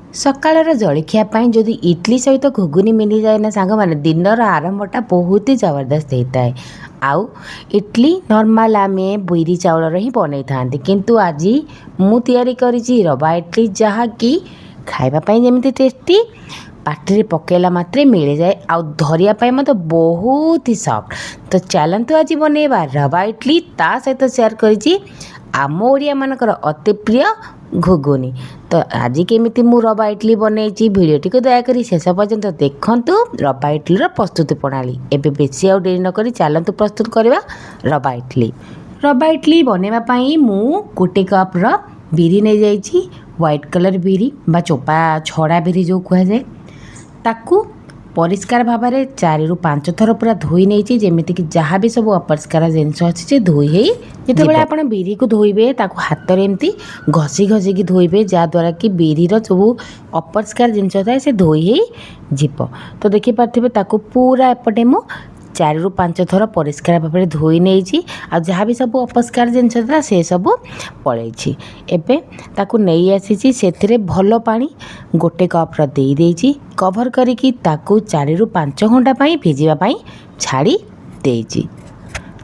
ସକାଳର ଜଳଖିଆ ପାଇଁ ଯଦି ଇଡଲି ସହିତ ଘୁଗୁନି ମିଳିଯାଏ ନା ସାଙ୍ଗମାନେ, ଦିନର ଆରମ୍ଭଟା ବହୁତ ହି ଜବରଦସ୍ତ ହେଇଥାଏ। ଆଉ ଇଡଲି ନର୍ମାଲ ଆମେ ବିରି ଚାଉଳର ହିଁ ବନେଇଥାନ୍ତି, କିନ୍ତୁ ଆଜି ମୁଁ ତିଆରି କରିଛି ରବା ଇଡଲି, ଯାହାକି ଖାଇବା ପାଇଁ ଯେମିତି ଟେଷ୍ଟି, ପାଟିରେ ପକାଇଲା ମାତ୍ରେ ମିଳିଯାଏ, ଆଉ ଧରିବା ପାଇଁ ମଧ୍ୟ ବହୁତ ହି ସଫ୍ଟ। ତ ଚାଲନ୍ତୁ ଆଜି ବନେଇବା ରବା ଇଡଲି। ତା ସହିତ ସେୟାର କରିଛି ଆମ ଓଡ଼ିଆମାନଙ୍କର ଅତି ପ୍ରିୟ ଘୁଗୁନି। ତ ଆଜି କେମିତି ମୁଁ ରବା ଇଡଲି ବନେଇଛି, ଭିଡ଼ିଓଟିକୁ ଦୟାକରି ଶେଷ ପର୍ଯ୍ୟନ୍ତ ଦେଖନ୍ତୁ। ରବା ଇଡଲିର ପ୍ରସ୍ତୁତି ପ୍ରଣାଳୀ। ଏବେ ବେଶୀ ଆଉ ଡେରି ନକରି ଚାଲନ୍ତୁ ପ୍ରସ୍ତୁତ କରିବା ରବା ଇଡଲି। ରବା ଇଡଲି ବନେଇବା ପାଇଁ ମୁଁ 1 କପ୍ର ବିରି ନେଇଯାଇଛି। ହ୍ୱାଇଟ୍ କଲର୍ ବିରି ବା ଚୋପା ଛଡ଼ା ବିରି ଯେଉଁ କୁହାଯାଏ, ତାକୁ ପରିଷ୍କାର ଭାବରେ 4ରୁ 5 ଥର ପୁରା ଧୋଇ ନେଇଛି, ଯେମିତିକି ଯାହା ବି ସବୁ ଅପରିଷ୍କାର ଜିନିଷ ଅଛି ସେ ଧୋଇ ହେଇ। ଯେତେବେଳେ ଆପଣ ବିରିକୁ ଧୋଇବେ ତାକୁ ହାତରେ ଏମିତି ଘଷି ଘଷିକି ଧୋଇବେ, ଯାହାଦ୍ୱାରା କି ବିରିର ସବୁ ଅପରିଷ୍କାର ଜିନିଷ ଥାଏ ସେ ଧୋଇ ହେଇଯିବ। ତ ଦେଖିପାରୁଥିବେ ତାକୁ ପୁରା ଏପଟେ ମୁଁ 4ରୁ 5 ଥର ପରିଷ୍କାର ଭାବରେ ଧୋଇ ନେଇଛି, ଆଉ ଯାହା ବି ସବୁ ଅପରିଷ୍କାର ଜିନିଷ ଥିଲା ସେସବୁ ପଳେଇଛି। ଏବେ ତାକୁ ନେଇ ଆସିଛି, ସେଥିରେ ଭଲ ପାଣି 1 କପ୍ର ଦେଇଛି, କଭର୍ କରିକି ତାକୁ 4ରୁ 5 ଘଣ୍ଟା ପାଇଁ ଭିଜିବା ପାଇଁ ଛାଡ଼ି ଦେଇଛି।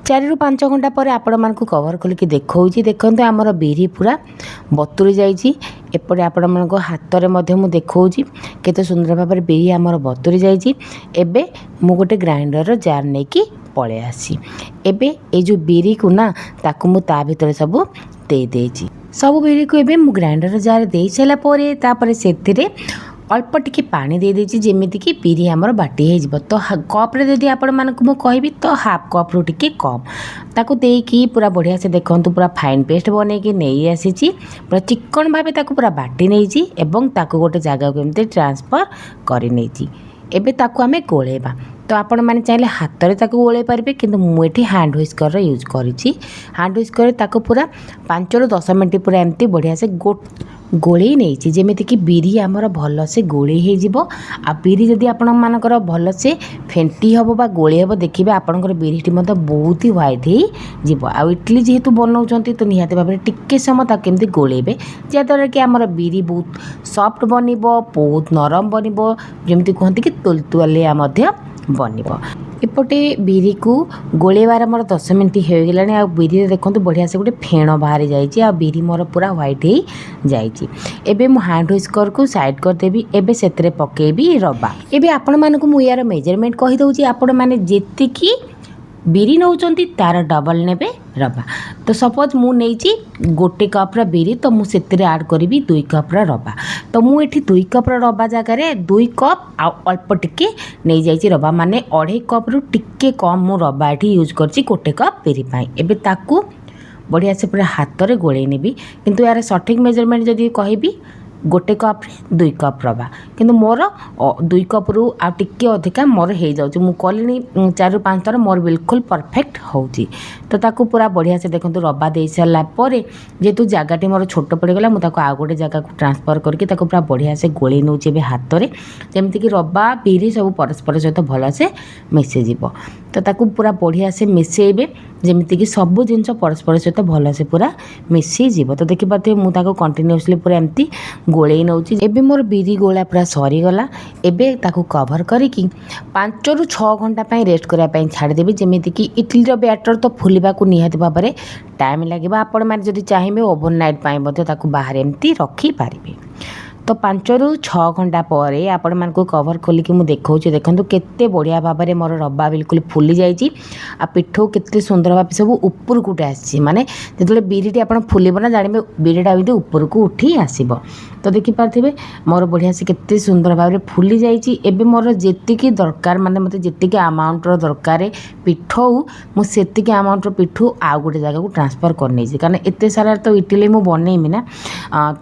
4ରୁ 5 ଘଣ୍ଟା ପରେ ଆପଣମାନଙ୍କୁ କଭର୍ ଖୋଲିକି ଦେଖାଉଛି। ଦେଖନ୍ତୁ ଆମର ବିରି ପୁରା ବତୁରି ଯାଇଛି। ଏପଟେ ଆପଣମାନଙ୍କ ହାତରେ ମଧ୍ୟ ମୁଁ ଦେଖାଉଛି କେତେ ସୁନ୍ଦର ଭାବରେ ବିରି ଆମର ବତୁରି ଯାଇଛି। ଏବେ ମୁଁ ଗୋଟେ ଗ୍ରାଇଣ୍ଡରର ଜାର୍ ନେଇକି ପଳେଇ ଆସିଛି। ଏବେ ଏଇ ଯେଉଁ ବିରିକୁ ନା, ତାକୁ ମୁଁ ତା ଭିତରେ ସବୁ ଦେଇଛି। ସବୁ ବିରିକୁ ଏବେ ମୁଁ ଗ୍ରାଇଣ୍ଡର ଜାର୍ ଦେଇସାରିଲା ପରେ ତାପରେ ସେଥିରେ ଅଳ୍ପ ଟିକେ ପାଣି ଦେଇଛି, ଯେମିତିକି ବିରି ଆମର ବାଟି ହେଇଯିବ। ତ କପ୍ରେ ଯଦି ଆପଣମାନଙ୍କୁ ମୁଁ କହିବି ତ ହାଫ୍ କପ୍ରୁ ଟିକେ କମ୍ ତାକୁ ଦେଇକି ପୁରା ବଢ଼ିଆ ସେ ଦେଖନ୍ତୁ ପୁରା ଫାଇନ୍ ପେଷ୍ଟ ବନେଇକି ନେଇ ଆସିଛି। ପୁରା ଚିକ୍କଣ ଭାବେ ତାକୁ ପୁରା ବାଟି ନେଇଛି ଏବଂ ତାକୁ ଗୋଟେ ଜାଗାକୁ ଏମିତି ଟ୍ରାନ୍ସଫର୍ କରି ନେଇଛି। ଏବେ ତାକୁ ଆମେ ଗୋଳେଇବା। ତ ଆପଣମାନେ ଚାହିଁଲେ ହାତରେ ତାକୁ ଗୋଳେଇ ପାରିବେ, କିନ୍ତୁ ମୁଁ ଏଠି ହ୍ୟାଣ୍ଡ ହୁଇସ୍କରର ୟୁଜ୍ କରିଛି। ହ୍ୟାଣ୍ଡ ହୁଇସ୍କରରେ ତାକୁ ପୁରା 5ରୁ 10 ମିନିଟ୍ ପୁରା ଏମିତି ବଢ଼ିଆ ସେ ଗୋଳେଇ ନେଇଛି, ଯେମିତିକି ବିରି ଆମର ଭଲସେ ଗୋଳେଇ ହେଇଯିବ। ଆଉ ବିରି ଯଦି ଆପଣମାନଙ୍କର ଭଲସେ ଫେଣ୍ଟି ହେବ ବା ଗୋଳେଇ ହେବ, ଦେଖିବେ ଆପଣଙ୍କର ବିରିଟି ମଧ୍ୟ ବହୁତ ହି ହ୍ୱାଇଟ୍ ହେଇଯିବ। ଆଉ ଇଡଲି ଯେହେତୁ ବନାଉଛନ୍ତି ତ ନିହାତି ଭାବରେ ଟିକେ ସମୟ ତାକୁ କେମିତି ଗୋଳେଇବେ, ଯାହାଦ୍ୱାରା କି ଆମର ବିରି ବହୁତ ସଫ୍ଟ ବନିବ, ବହୁତ ନରମ ବନିବ, ଯେମିତି କୁହନ୍ତି କି ତୁଲତୁଲିଆ ମଧ୍ୟ ବନିବ। ଏପଟେ ବିରିକୁ ଗୋଳେଇବାର ମୋର 10 ମିନିଟ୍ ହୋଇଗଲାଣି। ଆଉ ବିରିରେ ଦେଖନ୍ତୁ ବଢ଼ିଆ ସେ ଗୋଟେ ଫେଣ ବାହାରି ଯାଇଛି, ଆଉ ବିରି ମୋର ପୁରା ହ୍ୱାଇଟ୍ ହେଇଯାଇଛି। ଏବେ ମୁଁ ହ୍ୟାଣ୍ଡ ହୁଇସ୍କରକୁ ସାଇଡ଼୍ କରିଦେବି। ଏବେ ସେଥିରେ ପକାଇବି ରବା। ଏବେ ଆପଣମାନଙ୍କୁ ମୁଁ ୟାର ମେଜରମେଣ୍ଟ କହିଦେଉଛି। ଆପଣମାନେ ଯେତିକି ବିରି ନେଉଛନ୍ତି ତା'ର ଡବଲ୍ ନେବେ ରବା। ତ ସପୋଜ୍ ମୁଁ ନେଇଛି 1 କପ୍ର ବିରି, ତ ମୁଁ ସେଥିରେ ଆଡ଼୍ କରିବି 2 କପ୍ର ରବା। ତ ମୁଁ ଏଠି 2 କପ୍ର ରବା ଜାଗାରେ 2 କପ୍ ଆଉ ଅଳ୍ପ ଟିକେ ନେଇଯାଇଛି ରବା, ମାନେ 2.5 କପ୍ରୁ ଟିକେ କମ୍ ମୁଁ ରବା ଏଠି ୟୁଜ୍ କରିଛି 1 କପ୍ ବିରି ପାଇଁ। ଏବେ ତାକୁ ବଢ଼ିଆ ସେ ପୁରା ହାତରେ ଗୋଳେଇ ନେବି, କିନ୍ତୁ ଏହାର ସଠିକ୍ ମେଜରମେଣ୍ଟ ଯଦି କହିବି 1 କପ୍ରେ 2 କପ୍ ରବା, କିନ୍ତୁ ମୋର 2 କପ୍ରୁ ଆଉ ଟିକେ ଅଧିକା ମୋର ହେଇଯାଉଛି। ମୁଁ କଲିଣି 4ରୁ 5 ଥର, ମୋର ବିଲକୁଲ ପରଫେକ୍ଟ ହେଉଛି। ତ ତାକୁ ପୁରା ବଢ଼ିଆ ସେ ଦେଖନ୍ତୁ ରବା ଦେଇସାରିଲା ପରେ, ଯେହେତୁ ଜାଗାଟି ମୋର ଛୋଟ ପଡ଼ିଗଲା, ମୁଁ ତାକୁ ଆଉ ଗୋଟେ ଜାଗାକୁ ଟ୍ରାନ୍ସଫର୍ କରିକି ତାକୁ ପୁରା ବଢ଼ିଆ ସେ ଗୋଳେଇ ନେଉଛି ଏବେ ହାତରେ, ଯେମିତିକି ରବା ବିରି ସବୁ ପରସ୍ପର ସହିତ ଭଲସେ ମିଶିଯିବ। ତ ତାକୁ ପୁରା ବଢ଼ିଆ ସେ ମିଶାଇବେ, ଯେମିତିକି ସବୁ ଜିନିଷ ପରସ୍ପର ସହିତ ଭଲସେ ପୁରା ମିଶିଯିବ। ତ ଦେଖିପାରୁଥିବେ ମୁଁ ତାକୁ କଣ୍ଟିନ୍ୟୁଅସଲି ପୁରା ଏମିତି ଗୋଳେଇ ନେଉଛି। ଏବେ ମୋର ବିରି ଗୋଳା ପୁରା ସରିଗଲା। ଏବେ ତାକୁ କଭର୍ କରିକି 5ରୁ 6 ଘଣ୍ଟା ପାଇଁ ରେଷ୍ଟ କରିବା ପାଇଁ ଛାଡ଼ିଦେବି, ଯେମିତିକି ଇଡଲିର ବ୍ୟାଟର୍ ତ ଫୁଲିବାକୁ ନିହାତି ଭାବରେ ଟାଇମ୍ ଲାଗିବ। ଆପଣମାନେ ଯଦି ଚାହିଁବେ ଓଭରନାଇଟ୍ ପାଇଁ ମଧ୍ୟ ତାକୁ ବାହାରେ ଏମିତି ରଖିପାରିବେ। ତ 5ରୁ 6 ଘଣ୍ଟା ପରେ ଆପଣମାନଙ୍କୁ କଭର୍ ଖୋଲିକି ମୁଁ ଦେଖାଉଛି। ଦେଖନ୍ତୁ କେତେ ବଢ଼ିଆ ଭାବରେ ମୋର ରବା ବିଲକୁଲ ଫୁଲି ଯାଇଛି, ଆଉ ପିଠଉ କେତେ ସୁନ୍ଦର ଭାବେ ସବୁ ଉପରକୁ ଉଠି ଆସିଛି। ମାନେ ଯେତେବେଳେ ବିରିଟି ଆପଣ ଫୁଲିବ ନା, ଜାଣିବେ ବିରିଟା ଏମିତି ଉପରକୁ ଉଠି ଆସିବ। ତ ଦେଖିପାରୁଥିବେ ମୋର ବଢ଼ିଆ ସେ କେତେ ସୁନ୍ଦର ଭାବରେ ଫୁଲି ଯାଇଛି। ଏବେ ମୋର ଯେତିକି ଦରକାର, ମାନେ ମୋତେ ଯେତିକି ଆମାଉଣ୍ଟର ଦରକାର ପିଠଉ, ମୁଁ ସେତିକି ଆମାଉଣ୍ଟର ପିଠଉ ଆଉ ଗୋଟେ ଜାଗାକୁ ଟ୍ରାନ୍ସଫର୍ କରିନେଇଛି। କାରଣ ଏତେ ସାରା ତ ଇଟିଲି ମୁଁ ବନେଇବି ନା,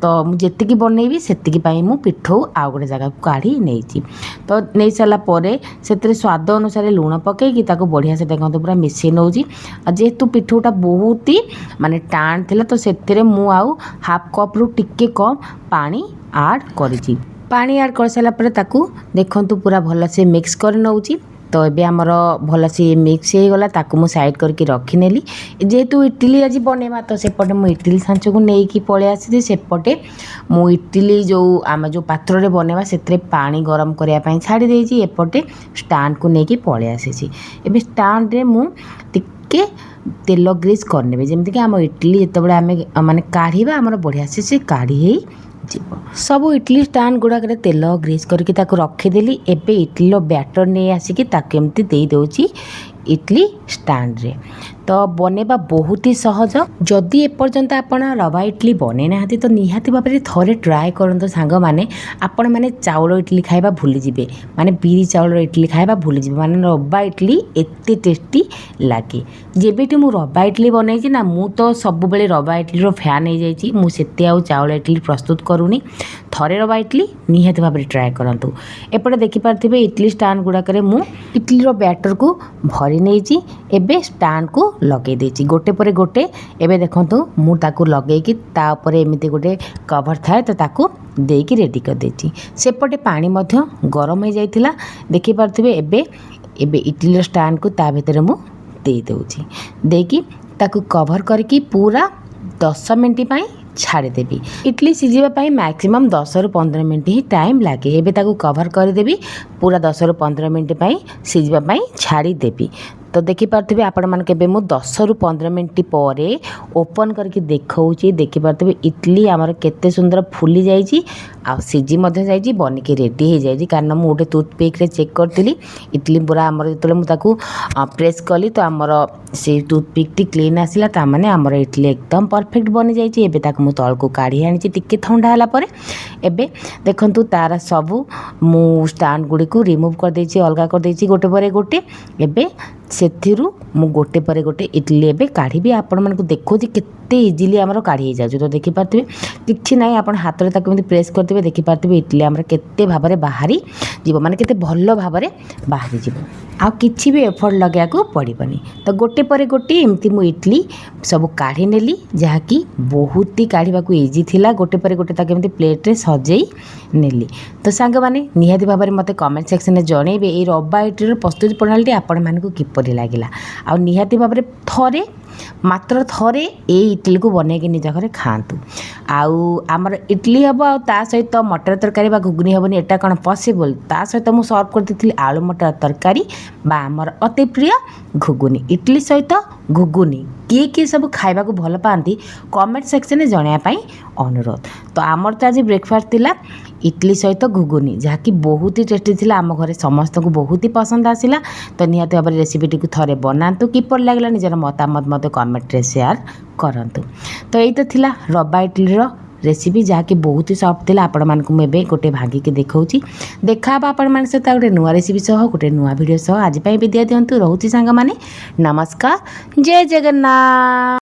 ତ ମୁଁ ଯେତିକି ବନେଇବି ସେତିକି ପାଇଁ ମୁଁ ପିଠଉ ଆଉ ଗୋଟେ ଜାଗାକୁ କାଢ଼ି ନେଇଛି। ତ ନେଇସାରିଲା ପରେ ସେଥିରେ ସ୍ୱାଦ ଅନୁସାରେ ଲୁଣ ପକାଇକି ତାକୁ ବଢ଼ିଆ ସେ ଦେଖନ୍ତୁ ପୁରା ମିଶାଇ ନେଉଛି। ଆଉ ଯେହେତୁ ପିଠଉଟା ବହୁତ ମାନେ ଟାଣ ଥିଲା, ତ ସେଥିରେ ମୁଁ ଆଉ ହାଫ୍ କପ୍ରୁ ଟିକେ କମ୍ ପାଣି ଆଡ଼୍ କରିଛି। ପାଣି ଆଡ଼୍ କରିସାରିଲା ପରେ ତାକୁ ଦେଖନ୍ତୁ ପୁରା ଭଲସେ ମିକ୍ସ କରି ନେଉଛି। तो ये आमर भल सी मिक्स हो गला ताकू मु साइड करके रखिनेली जेहेतु इडली आज बनवा तो सेपटे मु इडली सांच को लेकिन पलि आसी सेपटे मु इडली जो आम जो पात्र बनवा से पानी गरम करने छाड़ी देती एपटे स्टांड को लेकिन पलि आसी एवं स्टांड रे मु टिके तेल ग्रीस करने जमीक आम इडली जो आम माने काढ़ा आमर बढ़िया से काढ़ी सब इडली स्टांड गुड़ाक तेल ग्रीस करके रखीदेली एबे इडली बैटर नहीं आसिक एमती दे दूची इडली स्टांड रे तो बनवा बहुत ही सहज जदि एपर्यंत आपण रवा इडली बने ना तो निहाती भाव में थोड़े ट्राए करते सांग मैंने आपण मैंने चाउल इडली खाइबा भूली जिबे माने बीरी चाउल इडली खाइबा भूली जिबे माने रवा इडली एते टेस्टी लागे जेबेटी मु रवा इडली बनई ना मु तो सब बेले रवा इडली फैन हो जाइए मुझे आउ चाउल इडली प्रस्तुत करूनी थरे रवा इडली निहाती भाव में ट्राए करूँ एपटे देखिपारे इडली स्टांड गुड़ाक इडली बैटर को भरी नहीं एबे स्टांड को लगे देची गोटे पर गोटे एबे देखंतु मु ताकू लगेकी तापर एमिति गोटे कवर थाए तो ताकू देकी रेडी कर देची सेपटे पानी मध्य गरम हो जाइथिला देखि पारथिबे एबे एबे इडली स्टांड को ता भीतर मु दे देउची देकी ताकू कवर करके पूरा 10 मिनट पाई छाड़देवी इडली सीझापी मैक्सिमम 10 ରୁ 15 मिनट ही टाइम लगे एबे ताकू कवर करदेवी पूरा 10 ରୁ 15 मिनट पाई सीझापी छाड़देवी तो देखिपारे आपण मान के मु 10 ରୁ 15 मिनट पर ओपन करके देखी देखिपारे इडली आमर केते सुंदर फुली जाइए आ सीझी जाइए बनिकी रेडी हो जाए कारण मुझे गोटे टूथपिक रे चेक करी इडली पूरा आमर जो मुझे प्रेस कली तो आमर से टूथपिक टी क्लीन आसला तामाने आमर इडली एकदम परफेक्ट बनी जाइए एबे ताकू मु तल को काढ़ी आनी टिके ठंडा होला परे एबे देखंतु तार सबू मु स्टांड गुड़ी को रिमूव कर देछि अलगा कर देछि गोटे पर गोटे एबे सेथिरु मु गोटे पर गोटे इडली एबे काढ़ी आपण मानकु देखो केते इजिली आमर काढ़ी हो जाए तो देखिपारे किछि नाई आपण हाथ रे ताकू प्रेस करते देखिपारे इडली आमर केते भाव में बाहरी जीव माने केते भल्ल भाव में बाहरी जीव आ किछि भी एफर्ट लगे को पड़बनी तो गोटे पर गोटे एमती मु इडली सब काढ़ी नेली जहाँकि बहुत ही काढ़ा को इजी थिला गोटे पर गोटे ताके एमती प्लेट रे सजेई नेली तो सांग माने निहाती भाव में मते कमेंट सेक्शन में जणेबे ए रवा इडली प्रस्तुति प्रणाली आपण मानकु किपरि लागिला आ निहाती भाव में थरे मात्र थरे ए इडली को बने के निज घरे खातु आउ आमर इडली हम आ सहित मटर तरकारी बा घुगनी हेनी एटा कौन पॉसिबल ता सहित मु सर्व करती आलू मटर तरकारी बा आमर अति प्रिय घुगुनी इडली सहित घुगुनी किए सब खाइबा को भल पाती कमेंट सेक्शन में जनापी अनुरोध तो आमर तो आज ब्रेकफास्ट थिला इडली सहित घुगुनी जहाँकि बहुत ही टेस्टी थिला आम घरे समस्त को बहुत ही पसंद आसिला तो निहाती भाव रेसिपीटी को थरे बनातु किपर लगला निजर मतामत मत कमेंट रे शेयर करंतु तो यही तो थिला रवा इडली रेसिपी जहाँकि बहुत ही सफ्ट थिला आपण मानकु मैं गोटे भांगिकी देखौची देखा आपण मान सहित गोटे नुआ रेसिपी सह गोटे नुआ वीडियो सह आज विदाय दिंतु रोची सांग माने नमस्कार जय जगन्नाथ।